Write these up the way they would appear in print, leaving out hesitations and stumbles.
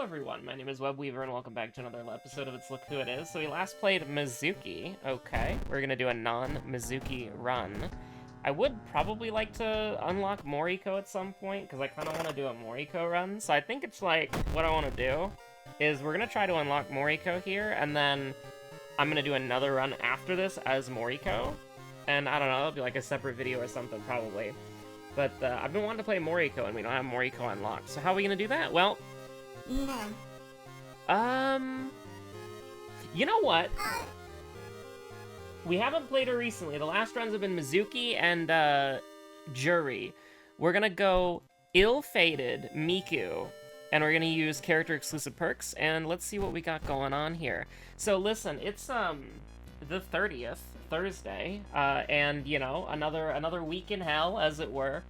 everyone, my name is Webweaver and welcome back to another episode of It's Look Who It Is. So we last played Mizuki. Okay, we're gonna do a non-Mizuki run. I would probably like to unlock Moriko at some point, because I kind of want to do a Moriko run. So I think it's like, what I want to do is we're gonna try to unlock Moriko here, and then I'm gonna do another run after this as Moriko. And I don't know, it'll be like a separate video or something, probably. But I've been wanting to play Moriko, and we don't have Moriko unlocked. So how are we gonna do that? Well, you know what? We haven't played her recently. The last runs have been Mizuki and Jury. We're gonna go ill-fated Miku, and we're gonna use character-exclusive perks, and let's see what we got going on here. So listen, it's the 30th. Thursday, and, you know, another week in hell, as it were.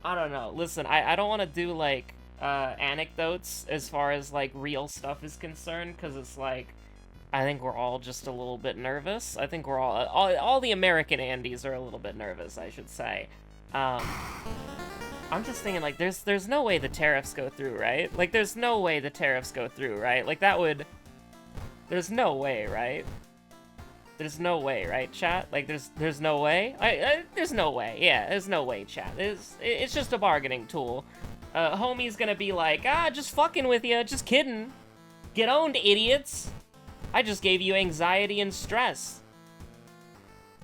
I don't know. Listen, I don't want to do, like, anecdotes as far as, like, real stuff is concerned, because it's, like, I think we're all just a little bit nervous. I think we're all the American Andes are a little bit nervous, I should say. I'm just thinking, like, there's no way the tariffs go through, right? Like, there's no way the tariffs go through, right? Like, that would... There's no way, right? There's no way, right, chat? Like, there's no way? There's no way. Yeah, there's no way, chat. It's just a bargaining tool. Homie's gonna be like, just fucking with you, just kidding. Get owned, idiots. I just gave you anxiety and stress.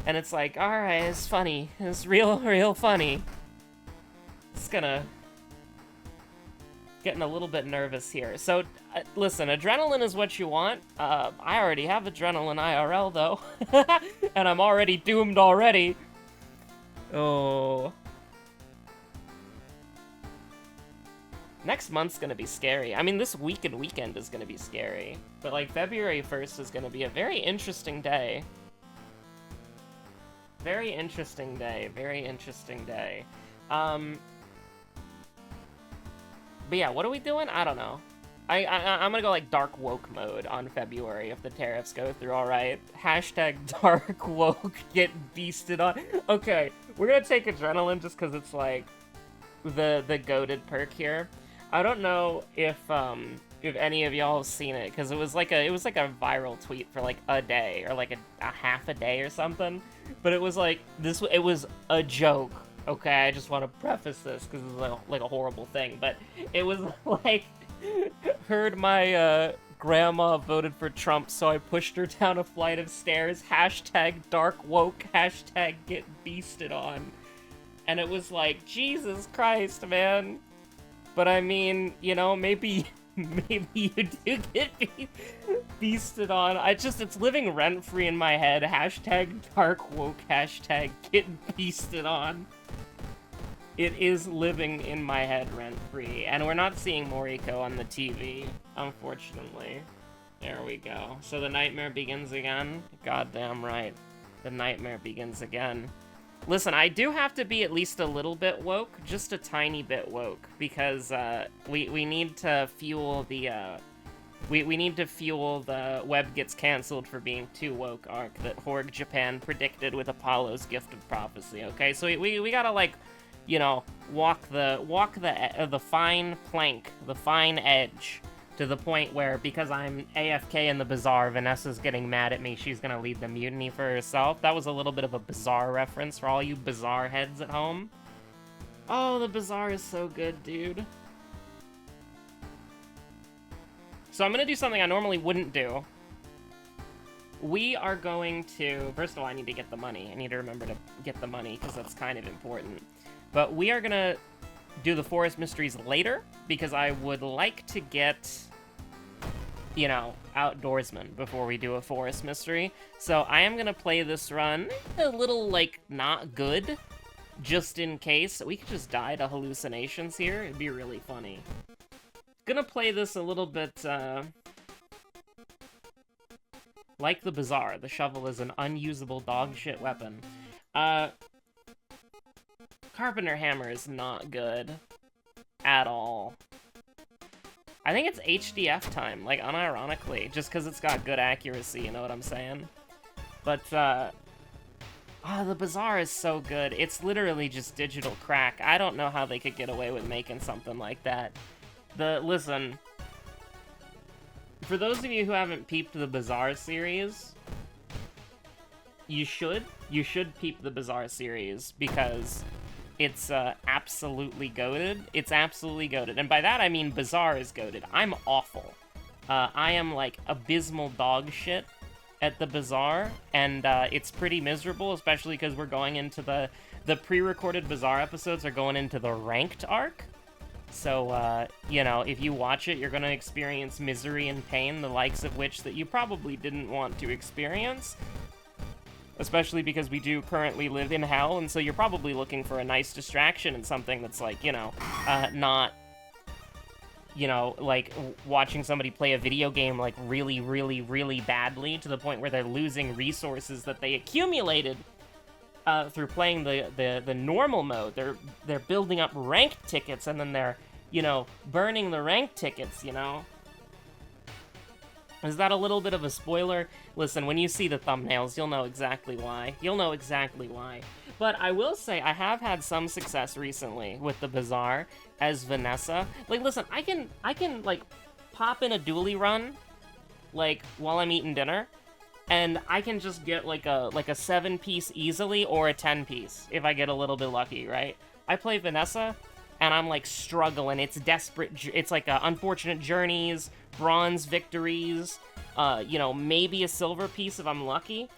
And it's like, alright, it's funny. It's real funny. It's getting a little bit nervous here. So, listen, adrenaline is what you want. I already have adrenaline IRL, though. And I'm already doomed already. Oh. Next month's gonna be scary. I mean, this week and weekend is gonna be scary. But, like, February 1st is gonna be a very interesting day. Very interesting day. Very interesting day. But yeah, what are we doing? I don't know. I'm gonna go like dark woke mode on February if the tariffs go through, alright? Hashtag dark woke, get beasted on. Okay, we're gonna take adrenaline just because it's like the goated perk here. I don't know if any of y'all have seen it, because it was like a viral tweet for like a day or like a half a day or something. But it was like it was a joke. Okay, I just want to preface this because it's like a horrible thing, but it was like, heard my grandma voted for Trump, so I pushed her down a flight of stairs, hashtag dark woke, hashtag get beasted on. And it was like, Jesus Christ, man. But I mean, you know, maybe you do get beasted on. It's living rent-free in my head, hashtag dark woke, hashtag get beasted on. It is living in my head rent-free, and we're not seeing Moriko on the TV, unfortunately. There we go. So the nightmare begins again? Goddamn right. The nightmare begins again. Listen, I do have to be at least a little bit woke, just a tiny bit woke, because we need to fuel the we need to fuel the web gets cancelled for being too woke arc that Horg Japan predicted with Apollo's Gift of Prophecy. Okay, so we gotta like, you know, walk the fine plank, the fine edge, to the point where, because I'm AFK in the bazaar, Vanessa's getting mad at me, she's gonna lead the mutiny for herself. That was a little bit of a bazaar reference for all you bazaar heads at home. Oh, the bazaar is so good, dude. So I'm gonna do something I normally wouldn't do. We are going to... First of all, I need to get the money. I need to remember to get the money, because that's kind of important. But we are gonna do the Forest Mysteries later, because I would like to get, you know, Outdoorsman before we do a Forest Mystery. So I am gonna play this run a little, like, not good, just in case. We could just die to hallucinations here. It'd be really funny. Gonna play this a little bit, like the Bazaar. The shovel is an unusable dog shit weapon. Carpenter Hammer is not good. At all. I think it's HDF time, like, unironically, just because it's got good accuracy, you know what I'm saying? But, Oh, the bazaar is so good. It's literally just digital crack. I don't know how they could get away with making something like that. Listen, for those of you who haven't peeped the bazaar series, you should peep the bazaar series because it's absolutely goated. It's absolutely goated. And by that I mean bazaar is goated. I'm awful. I am like abysmal dog shit at the bazaar, and it's pretty miserable, especially because we're going into the pre-recorded bazaar episodes are going into the ranked arc. So, you know, if you watch it, you're going to experience misery and pain, the likes of which that you probably didn't want to experience. Especially because we do currently live in hell, and so you're probably looking for a nice distraction and something that's like, you know, not, you know, like watching somebody play a video game like really, really, really badly to the point where they're losing resources that they accumulated through playing the normal mode. They're building up ranked tickets, and then they're, you know, burning the ranked tickets, you know? Is that a little bit of a spoiler? Listen, when you see the thumbnails, you'll know exactly why. You'll know exactly why. But I will say, I have had some success recently with the bazaar as Vanessa. Like, listen, I can like, pop in a dually run, like, while I'm eating dinner, and I can just get, like a 7-piece easily, or a 10-piece, if I get a little bit lucky, right? I play Vanessa, and I'm, like, struggling. It's desperate, it's like unfortunate journeys, bronze victories, you know, maybe a silver piece if I'm lucky.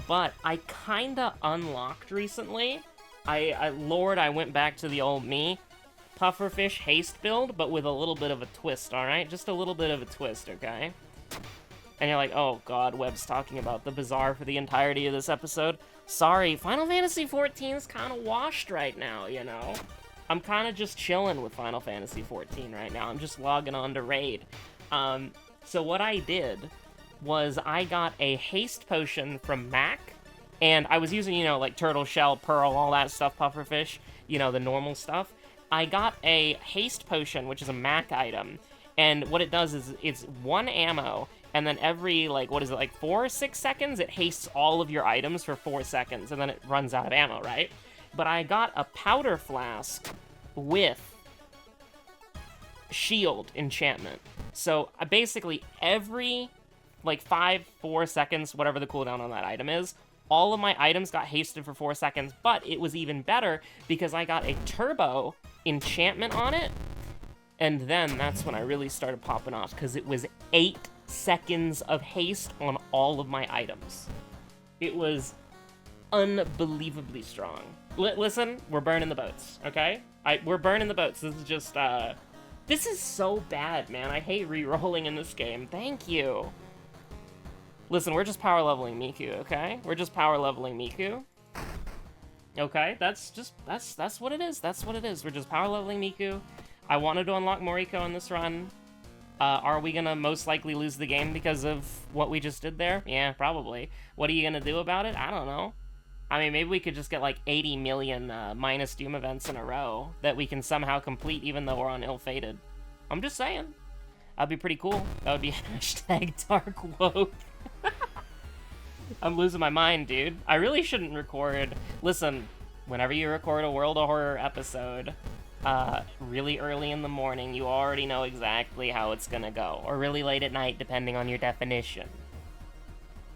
But I kinda unlocked recently. Lord, I went back to the old me. Pufferfish haste build, but with a little bit of a twist, alright? Just a little bit of a twist, okay? And you're like, oh god, Web's talking about the bazaar for the entirety of this episode. Sorry, Final Fantasy XIV is kinda washed right now, you know? I'm kinda just chilling with Final Fantasy XIV right now. I'm just logging on to Raid. So what I did was I got a haste potion from Mac, and I was using, you know, like turtle shell, pearl, all that stuff, pufferfish, you know, the normal stuff. I got a haste potion, which is a Mac item, and what it does is it's 1 ammo, and then every, like, what is it, like 4 or 6 seconds, it hastes all of your items for 4 seconds, and then it runs out of ammo, right? But I got a powder flask with shield enchantment. So basically every, like, 4 seconds, whatever the cooldown on that item is, all of my items got hasted for 4 seconds, but it was even better because I got a turbo enchantment on it, and then that's when I really started popping off, because it was 8 seconds of haste on all of my items. It was unbelievably strong. Listen, we're burning the boats, okay? We're burning the boats. This is just, this is so bad, man. I hate re-rolling in this game. Thank you. Listen, we're just power leveling Miku, okay? We're just power leveling Miku. Okay, that's what it is. That's what it is. We're just power leveling Miku. I wanted to unlock Moriko in this run. Are we gonna most likely lose the game because of what we just did there? Yeah, probably. What are you gonna do about it? I don't know. I mean, maybe we could just get like 80 million minus Doom events in a row that we can somehow complete even though we're on ill-fated. I'm just saying. That'd be pretty cool. That would be hashtag dark woke. I'm losing my mind, dude. I really shouldn't record. Listen, whenever you record a World of Horror episode, really early in the morning, you already know exactly how it's gonna go. Or really late at night, depending on your definition.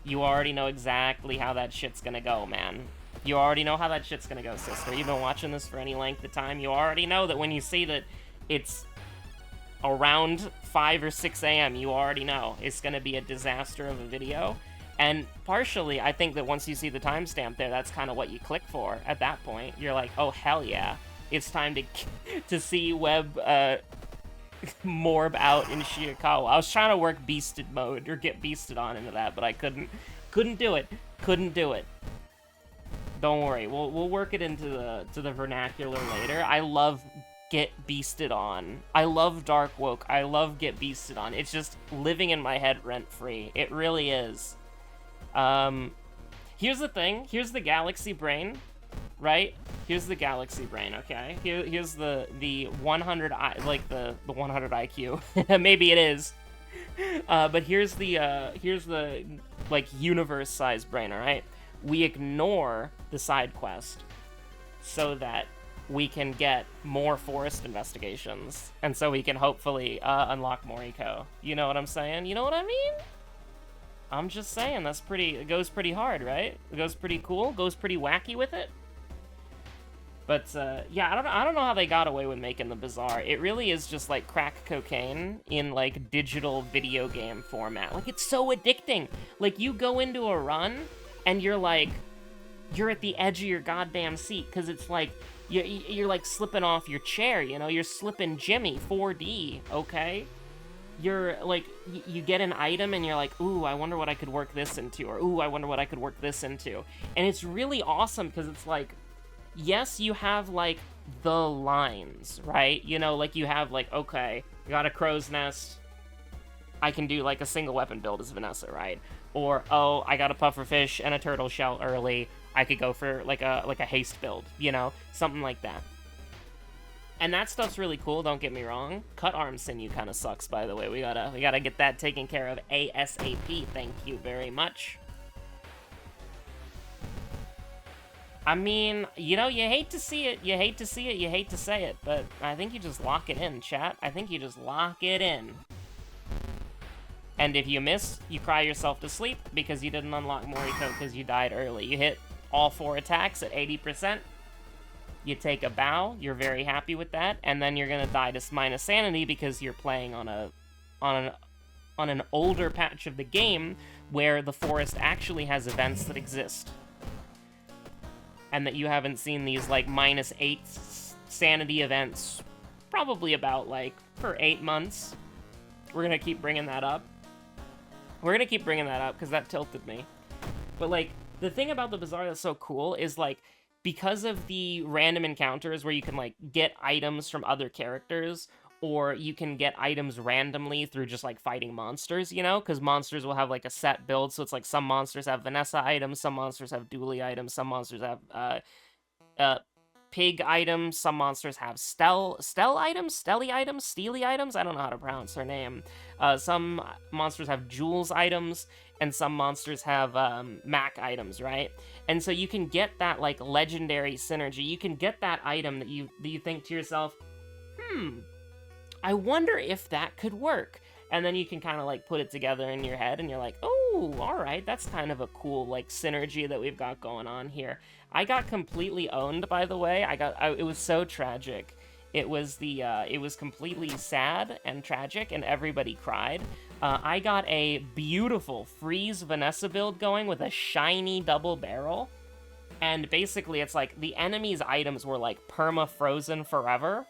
You already know exactly how that shit's gonna go, man. You already know how that shit's gonna go, sister. You've been watching this for any length of time. You already know that when you see that it's around 5 or 6 a.m., you already know it's gonna be a disaster of a video. And partially, I think that once you see the timestamp there, that's kind of what you click for at that point. You're like, oh, hell yeah. It's time to see Web morb out in Shirakawa. I was trying to work beasted mode, or get beasted on into that, but I couldn't do it. Couldn't do it. Don't worry, we'll work it into the vernacular later. I love get beasted on. I love dark woke. I love get beasted on. It's just living in my head rent-free. It really is. Here's the thing. Here's the galaxy brain, right? Here's the galaxy brain, okay? Here's the 100 like the 100 IQ. Maybe it is. But here's the like universe-sized brain, all right? we ignore the side quest so that we can get more forest investigations, and so we can hopefully unlock Moriko. You know what I'm saying? You know what I mean? I'm just saying, it goes pretty hard, right? It goes pretty cool, goes pretty wacky with it. But, yeah, I don't know how they got away with making the bazaar. It really is just, like, crack cocaine in, like, digital video game format. Like, it's so addicting. Like, you go into a run, and you're, like, you're at the edge of your goddamn seat, because it's, like, you're, like, slipping off your chair, you know? You're slipping Jimmy 4D, okay? You're, like, you get an item, and you're like, ooh, I wonder what I could work this into, or ooh, I wonder what I could work this into. And it's really awesome, because it's, like, yes, you have, like, the lines, right? You know, like, you have, like, okay, I got a crow's nest, I can do, like, a single weapon build as Vanessa, right? Or, oh, I got a pufferfish and a turtle shell early, I could go for, like a haste build, you know? Something like that. And that stuff's really cool, don't get me wrong. Cut arm sinew kind of sucks, by the way. We gotta get that taken care of ASAP, thank you very much. I mean, you know, you hate to see it, you hate to see it, you hate to say it, but I think you just lock it in, chat. I think you just lock it in. And if you miss, you cry yourself to sleep because you didn't unlock Moriko because you died early. You hit all 4 attacks at 80%. You take a bow, you're very happy with that, and then you're gonna die to minus sanity because you're playing on an older patch of the game where the forest actually has events that exist. And that you haven't seen these, like, -8 sanity events probably about, like, for 8 months. We're gonna keep bringing that up. We're gonna keep bringing that up, because that tilted me. But, like, the thing about the bazaar that's so cool is, like, because of the random encounters where you can, like, get items from other characters, or you can get items randomly through just, like, fighting monsters, you know? Because monsters will have, like, a set build, so it's like some monsters have Vanessa items, some monsters have Dooley items, some monsters have, pig items, some monsters have Steely items, Steely items? I don't know how to pronounce her name. Some monsters have Jules items, and some monsters have, Mac items, right? And so you can get that, like, legendary synergy. You can get that item that you think to yourself, I wonder if that could work. And then you can kind of, like, put it together in your head, and you're like, oh, alright, that's kind of a cool, like, synergy that we've got going on here. I got completely owned, by the way. It was so tragic. It was completely sad and tragic, and everybody cried. I got a beautiful Freeze Vanessa build going with a shiny double barrel. And basically, it's like, the enemy's items were, like, perma-frozen forever.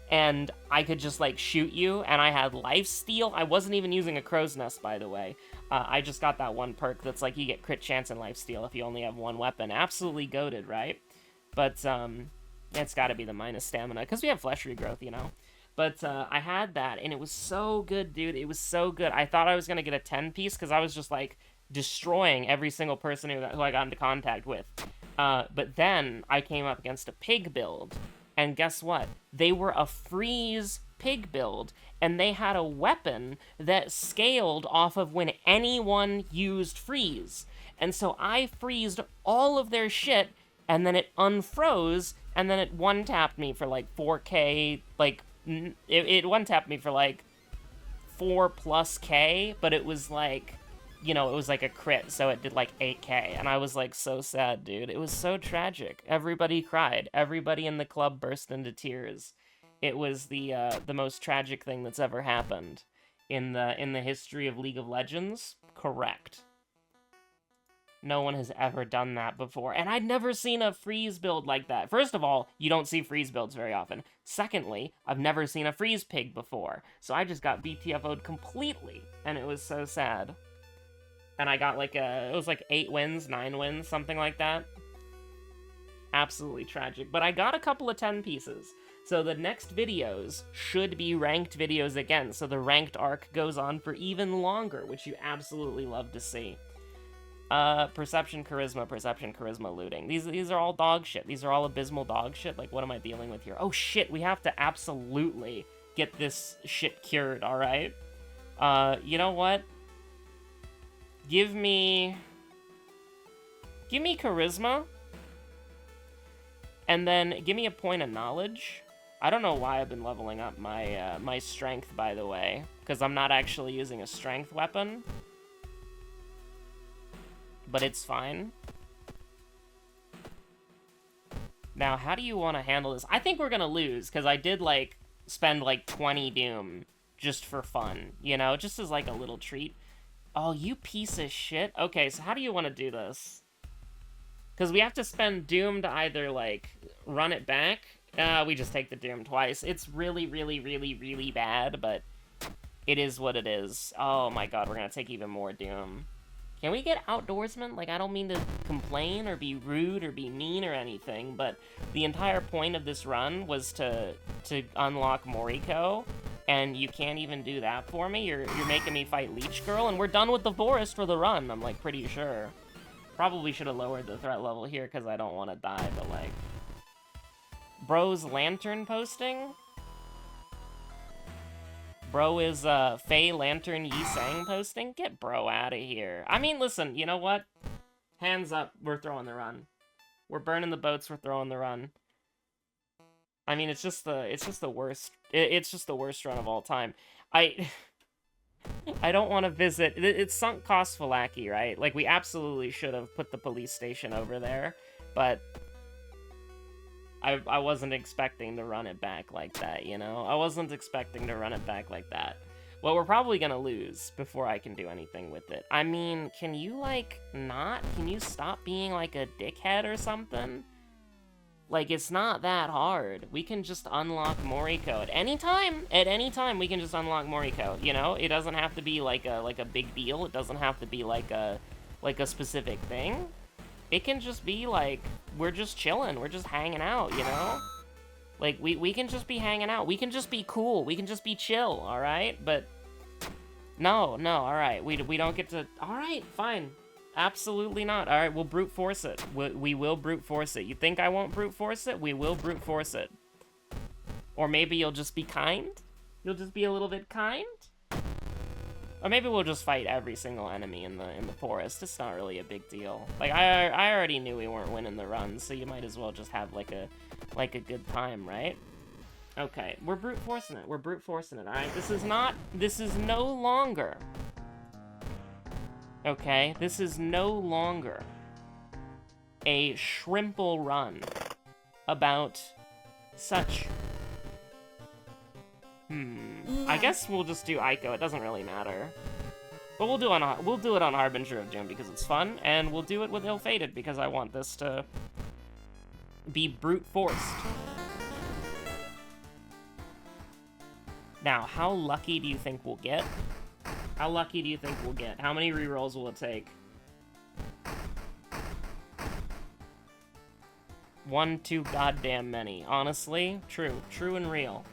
And I could just, like, shoot you, and I had lifesteal. I wasn't even using a crow's nest, by the way. I just got that one perk that's like, you get crit chance and lifesteal if you only have one weapon. Absolutely goated, right? But, it's gotta be the minus stamina, because we have flesh regrowth, you know? But, I had that, and it was so good, dude. It was so good. I thought I was gonna get a 10-piece, because I was just, like, destroying every single person who I got into contact with. But then I came up against a pig build. And guess what? They were a freeze pig build, and they had a weapon that scaled off of when anyone used freeze. And so I freezed all of their shit, and then it unfroze, and then it one-tapped me for, like, 4K, like, it one-tapped me for, like, 4+K, but it was, like, you know, it was like a crit, so it did like 8K, and I was like so sad, dude. It was so tragic. Everybody cried. Everybody in the club burst into tears. It was the most tragic thing that's ever happened in the history of League of Legends. Correct. No one has ever done that before, and I'd never seen a freeze build like that. First of all, you don't see freeze builds very often. Secondly, I've never seen a freeze pig before, so I just got BTFO'd completely, and it was so sad. And I got, like, it was, like, 8 wins, 9 wins, something like that. Absolutely tragic. But I got a couple of 10 pieces. So the next videos should be ranked videos again. So the ranked arc goes on for even longer, which you absolutely love to see. Perception, charisma, looting. These are all dog shit. These are all abysmal dog shit. Like, what am I dealing with here? Oh, shit, we have to absolutely get this shit cured, alright? You know what? Give me Give me charisma. And then give me a point of knowledge. I don't know why I've been leveling up my my strength, by the way, because I'm not actually using a strength weapon. But it's fine. Now, how do you want to handle this? I think we're gonna lose, because I did, like, spend, like, 20 doom just for fun, you know? Just as, like, a little treat. Oh, you piece of shit. Okay, so how do you want to do this? Because we have to spend doom to either, like, run it back. We just take the doom twice. It's really, really, really, really bad, but it is what it is. Oh my god, we're gonna take even more doom. Can we get outdoorsman? Like, I don't mean to complain or be rude or be mean or anything, but the entire point of this run was to unlock Moriko, and you can't even do that for me? You're making me fight Leech Girl, and we're done with the forest for the run, I'm, like, pretty sure. Probably should have lowered the threat level here, because I don't want to die, but, like... Bro's lantern posting? Bro is, Fey Lantern Yi Sang posting? Get bro out of here. I mean, listen, you know what? Hands up, we're throwing the run. We're burning the boats, we're throwing the run. I mean, it's just the worst. It's just the worst run of all time. I don't want to visit. It's sunk cost Falaki, right? Like, we absolutely should have put the police station over there, but I wasn't expecting to run it back like that, you know? I wasn't expecting to run it back like that. Well, we're probably gonna lose before I can do anything with it. I mean, can you, like, not? Can you stop being, like, a dickhead or something? Like, it's not that hard. We can just unlock Moriko at any time. At any time, we can just unlock Moriko, you know? It doesn't have to be, like a big deal. It doesn't have to be, like a specific thing. It can just be, like, we're just chilling. We're just hanging out, you know? Like, we can just be hanging out. We can just be cool. We can just be chill, alright? But, no, alright. We don't get to... Alright, fine. Absolutely not. Alright, we'll brute force it. We will brute force it. You think I won't brute force it? We will brute force it. Or maybe you'll just be kind? You'll just be a little bit kind? Or maybe we'll just fight every single enemy in the forest. It's not really a big deal. Like, I already knew we weren't winning the run, so you might as well just have, like a good time, right? Okay, we're brute forcing it. We're brute forcing it, alright? This is no longer... Okay, this is no longer a shrimple run about such... I guess we'll just do Ico. It doesn't really matter. But we'll do it on Harbinger of Doom because it's fun, and we'll do it with Ill-Fated because I want this to be brute forced. Now, how lucky do you think we'll get? How lucky do you think we'll get? How many rerolls will it take? 1 too goddamn many. Honestly, true and real.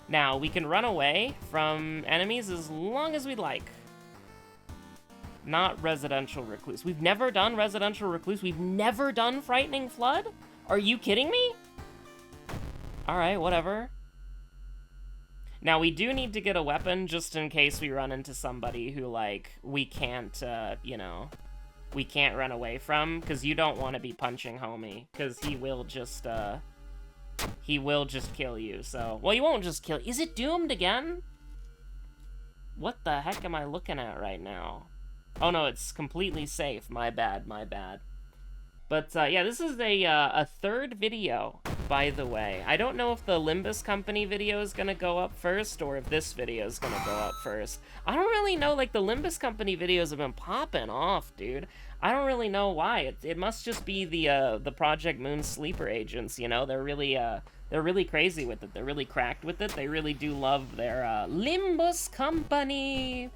Now, we can run away from enemies as long as we'd like. Not Residential Recluse. We've never done Residential Recluse. We've never done Frightening Flood? Are you kidding me? Alright, whatever. Now, we do need to get a weapon just in case we run into somebody who, like, we can't, you know, we can't run away from, because you don't want to be punching homie, because he will just kill you, so... Well, he won't just kill... Is it doomed again? What the heck am I looking at right now? Oh, no, it's completely safe. My bad, my bad. But, yeah, this is a third video, by the way. I don't know if the Limbus Company video is gonna go up first, or if this video is gonna go up first. I don't really know, like, the Limbus Company videos have been popping off, dude. I don't really know why. It must just be the Project Moon sleeper agents, you know? They're really crazy with it. They're really cracked with it. They really do love their, Limbus Company!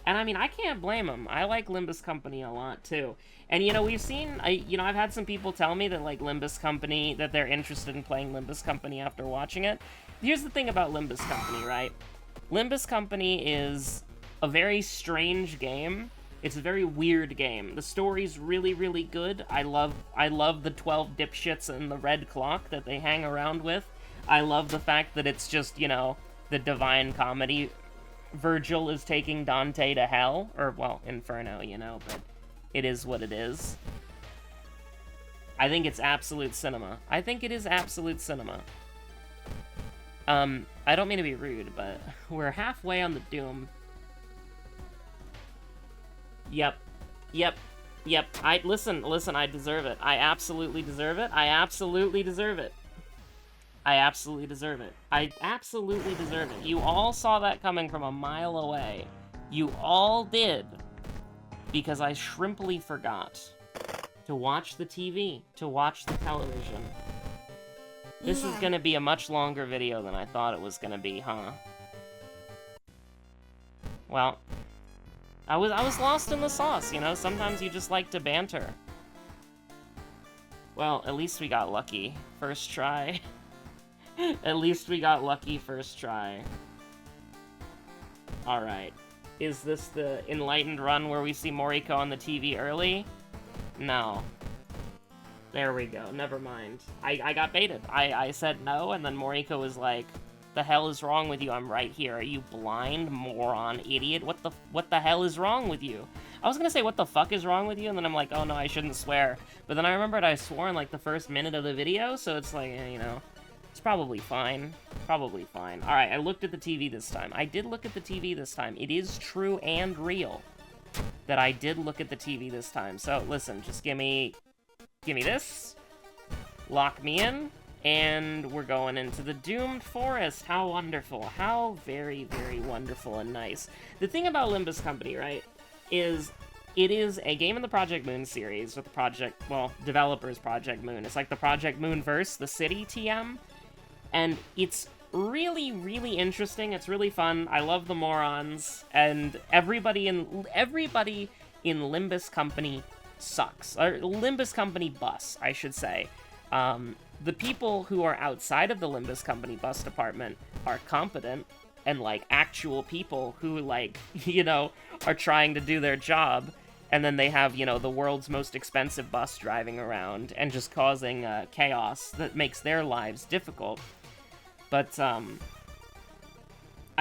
And, I mean, I can't blame them. I like Limbus Company a lot, too. And, you know, we've seen, I've had some people tell me that, like, Limbus Company, that they're interested in playing Limbus Company after watching it. Here's the thing about Limbus Company, right? Limbus Company is a very strange game. It's a very weird game. The story's really, really good. I love the 12 dipshits and the red clock that they hang around with. I love the fact that it's just, you know, the Divine Comedy. Virgil is taking Dante to hell, or, well, Inferno, you know, but it is what it is. I think it's absolute cinema. I think it is absolute cinema. I don't mean to be rude, but we're halfway on the Doom. Yep. Listen, I deserve it. I absolutely deserve it. I absolutely deserve it. I absolutely deserve it. I absolutely deserve it. You all saw that coming from a mile away. You all did. Because I shrimply forgot to watch the TV, to watch the television. This is gonna be a much longer video than I thought it was gonna be, huh? Well, I was lost in the sauce, you know? Sometimes you just like to banter. Well, at least we got lucky. First try. At least we got lucky first try. Alright. Is this the enlightened run where we see Moriko on the TV early? No. There we go. Never mind. I got baited. I said no, and then Moriko was like, "The hell is wrong with you? I'm right here. Are you blind, moron, idiot? What the hell is wrong with you?" I was gonna say, "What the fuck is wrong with you?" And then I'm like, "Oh no, I shouldn't swear." But then I remembered I swore in like the first minute of the video, so it's like, you know, it's probably fine. Probably fine. All right, I looked at the TV this time. I did look at the TV this time. It is true and real that I did look at the TV this time. So listen, just give me this, lock me in, and we're going into the Doomed Forest. How wonderful. How very, very wonderful and nice. The thing about Limbus Company, right, is it is a game in the Project Moon series with the developers Project Moon. It's like the Project Moonverse, the city TM, and it's really, really interesting. It's really fun. I love the morons, and everybody in Limbus Company sucks. Or Limbus Company bus, I should say. The people who are outside of the Limbus Company bus department are competent and, like, actual people who, like, you know, are trying to do their job, and then they have, you know, the world's most expensive bus driving around and just causing chaos that makes their lives difficult. But, I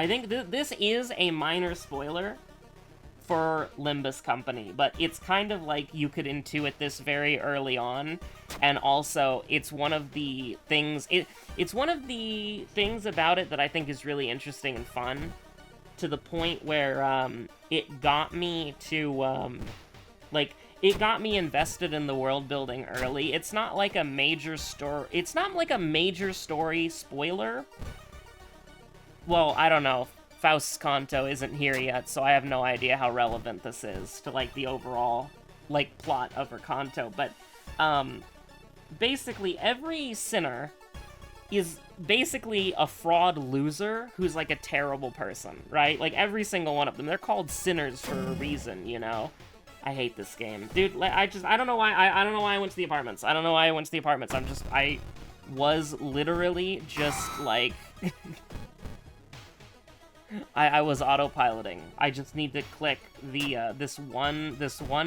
think this is a minor spoiler for Limbus Company, but it's kind of like you could intuit this very early on, and also it's one of the things it's one of the things about it that I think is really interesting and fun, to the point where it got me to it got me invested in the world building early. It's not like a major story spoiler. Well, I don't know. Faust's Kanto isn't here yet, so I have no idea how relevant this is to, like, the overall, like, plot of her Kanto. But, basically, every sinner is basically a fraud loser who's, like, a terrible person, right? Like, every single one of them. They're called sinners for a reason, you know? I hate this game. Dude, I don't know why, I don't know why I went to the apartments. I don't know why I went to the apartments. I was literally just, like... I was autopiloting. I just need to click the this one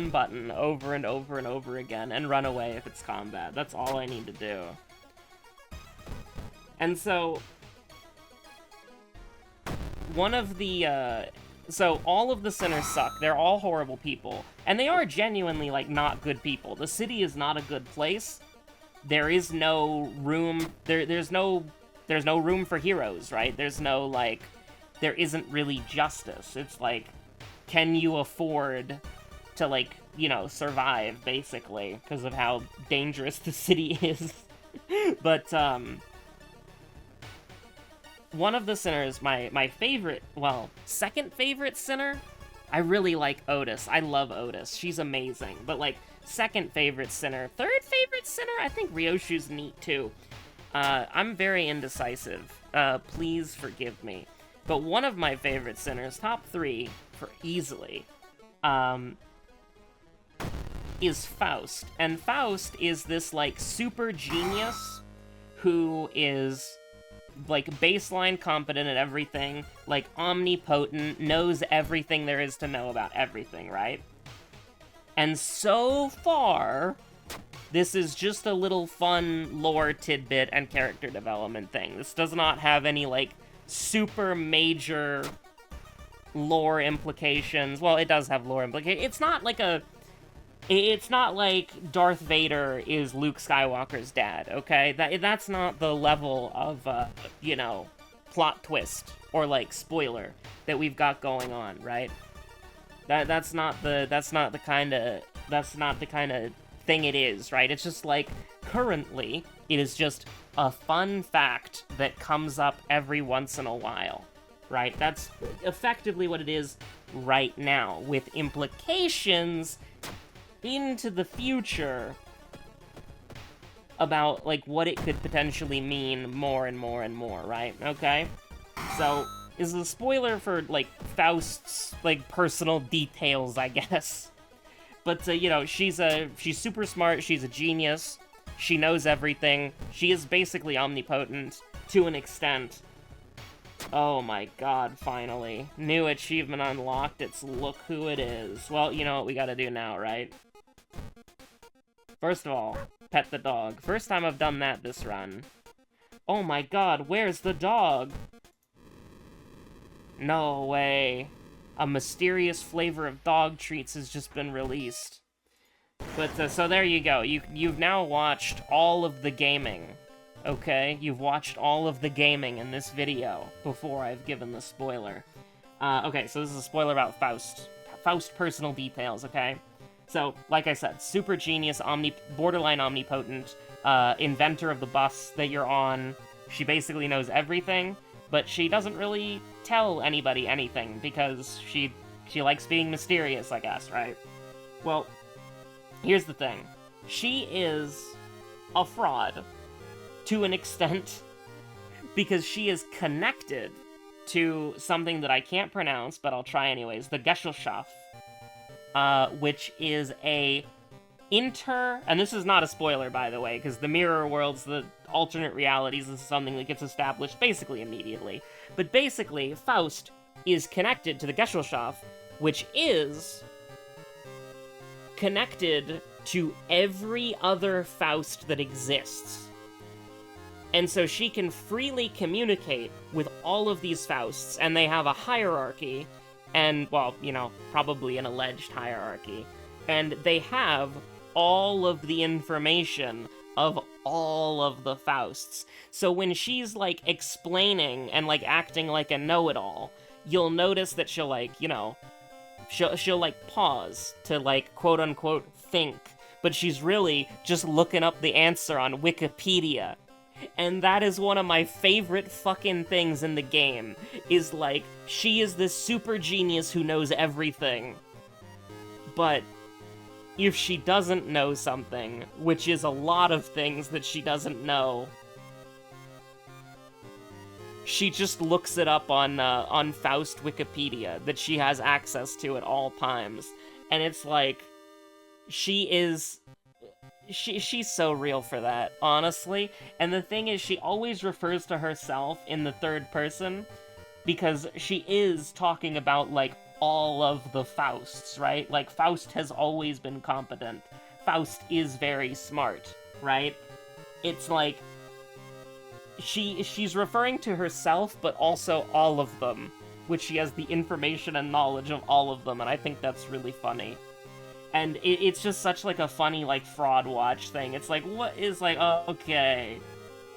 button over and over and over again and run away if it's combat. That's all I need to do. And so one of the so all of the sinners suck. They're all horrible people, and they are genuinely, like, not good people. The city is not a good place. There is no room. There's no room for heroes, right? There's no, like, there isn't really justice. It's like, can you afford to, like, you know, survive, basically, because of how dangerous the city is. But, one of the sinners, my favorite, well, second favorite sinner, I really like Otis. I love Otis. She's amazing. But, like, second favorite sinner. Third favorite sinner? I think Ryoshu's neat, too. I'm very indecisive. Please forgive me. But one of my favorite sinners, top 3, for easily, is Faust. And Faust is this, like, super genius who is, like, baseline competent at everything, like, omnipotent, knows everything there is to know about everything, right? And so far, this is just a little fun lore tidbit and character development thing. This does not have any, like, super major lore implications. Well, it does have lore implications. It's not like a... It's not like Darth Vader is Luke Skywalker's dad, okay? That's not the level of, you know, plot twist or, like, spoiler that we've got going on, right? That's not the kind of thing it is, right? It's just like, currently, it is just a fun fact that comes up every once in a while, right? That's effectively what it is right now, with implications into the future about, like, what it could potentially mean more and more and more, right? Okay? So, is a spoiler for, like, Faust's, like, personal details, I guess. But, you know, she's super smart, she's a genius, she knows everything, she is basically omnipotent, to an extent. Oh my god, finally. New achievement unlocked, it's look who it is. Well, you know what we gotta do now, right? First of all, pet the dog. First time I've done that this run. Oh my god, where's the dog? No way. A mysterious flavor of dog treats has just been released. But, so there you go. You've now watched all of the gaming, okay? You've watched all of the gaming in this video before I've given the spoiler. Okay, so this is a spoiler about Faust. Faust personal details, okay? So, like I said, super genius, borderline omnipotent, inventor of the bus that you're on. She basically knows everything, but she doesn't really tell anybody anything because she likes being mysterious, I guess, right? Well, here's the thing. She is a fraud to an extent because she is connected to something that I can't pronounce, but I'll try anyways, the Gesellschaft, which is and this is not a spoiler, by the way, because the mirror worlds, the alternate realities, is something that gets established basically immediately. But basically, Faust is connected to the Gesellschaft, which is connected to every other Faust that exists. And so she can freely communicate with all of these Fausts, and they have a hierarchy, and, well, you know, probably an alleged hierarchy. And they have all of the information of all of the Fausts. So when she's, like, explaining and, like, acting like a know-it-all, you'll notice that she'll, like, you know, she'll like, pause to, like, quote-unquote think, but she's really just looking up the answer on Wikipedia. And that is one of my favorite fucking things in the game, is, like, she is this super genius who knows everything. But if she doesn't know something, which is a lot of things that she doesn't know, she just looks it up on Faust Wikipedia, that she has access to at all times. And it's like, she's so real for that, honestly. And the thing is, she always refers to herself in the third person, because she is talking about, like, all of the Fausts, right? Like, Faust has always been competent. Faust is very smart, right? It's like, she's referring to herself, but also all of them, which she has the information and knowledge of all of them, and I think that's really funny. And it's just such, like, a funny, like, fraud watch thing. It's like, what is, like, oh, okay,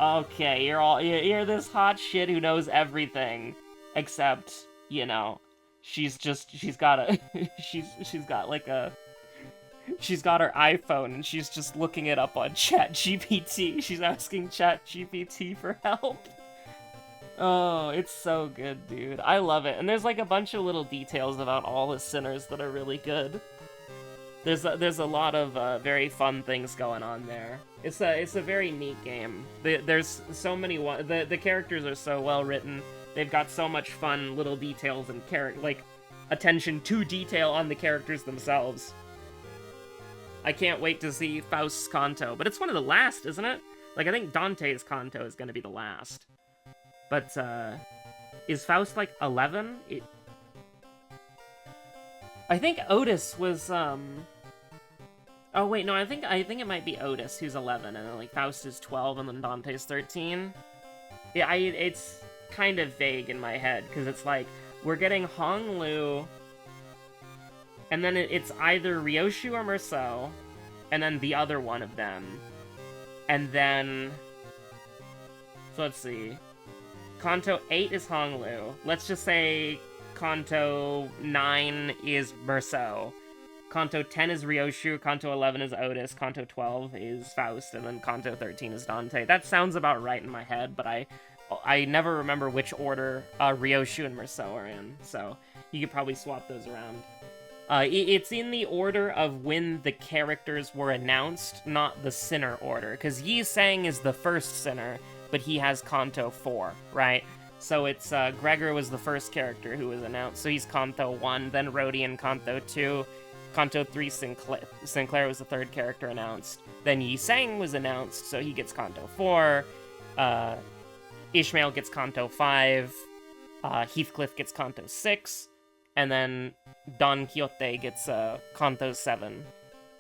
you're this hot shit who knows everything, except, you know, she's got her iPhone, and she's just looking it up on ChatGPT. She's asking ChatGPT for help. Oh, it's so good, dude. I love it. And there's, like, a bunch of little details about all the sinners that are really good. There's a lot of very fun things going on there. It's a very neat game. There's so many the characters are so well written. They've got so much fun little details and like attention to detail on the characters themselves. I can't wait to see Faust's Canto, but it's one of the last, isn't it? Like, I think Dante's Canto is gonna be the last. But is Faust like 11? I think Otis was oh wait, no, I think it might be Otis who's 11, and then, like, Faust is 12, and then Dante's 13. Yeah, it's kind of vague in my head, because it's like, we're getting Hong Lu, And then it's either Ryoshu or Merceau, and then the other one of them. And then... So let's see. Kanto 8 is Honglu. Let's just say Kanto 9 is Merceau. Kanto 10 is Ryoshu, Kanto 11 is Otis, Kanto 12 is Faust, and then Kanto 13 is Dante. That sounds about right in my head, but I never remember which order Ryoshu and Merceau are in, so you could probably swap those around. It's in the order of when the characters were announced, not the Sinner order, because Yi Sang is the first Sinner, but he has Kanto 4, right? So it's, Gregor was the first character who was announced, so he's Kanto 1, then Rodion Kanto 2, Kanto 3, Sinclair was the third character announced. Then Yi Sang was announced, so he gets Kanto 4. Ishmael gets Kanto 5. Heathcliff gets Kanto 6. And then Don Quixote gets Kanto 7.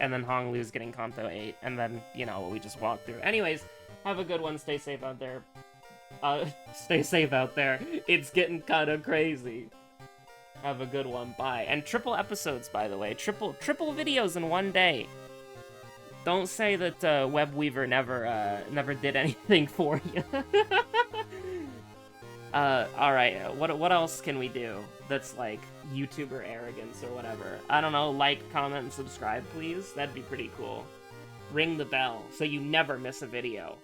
And then Honglu's getting Kanto 8. And then, you know, we just walk through. Anyways, have a good one. Stay safe out there. Stay safe out there. It's getting kind of crazy. Have a good one. Bye. And triple episodes, by the way. Triple videos in one day. Don't say that Webweaver never did anything for you. Alright. What else can we do that's like YouTuber arrogance or whatever? I don't know. Like, comment, and subscribe, please. That'd be pretty cool. Ring the bell so you never miss a video.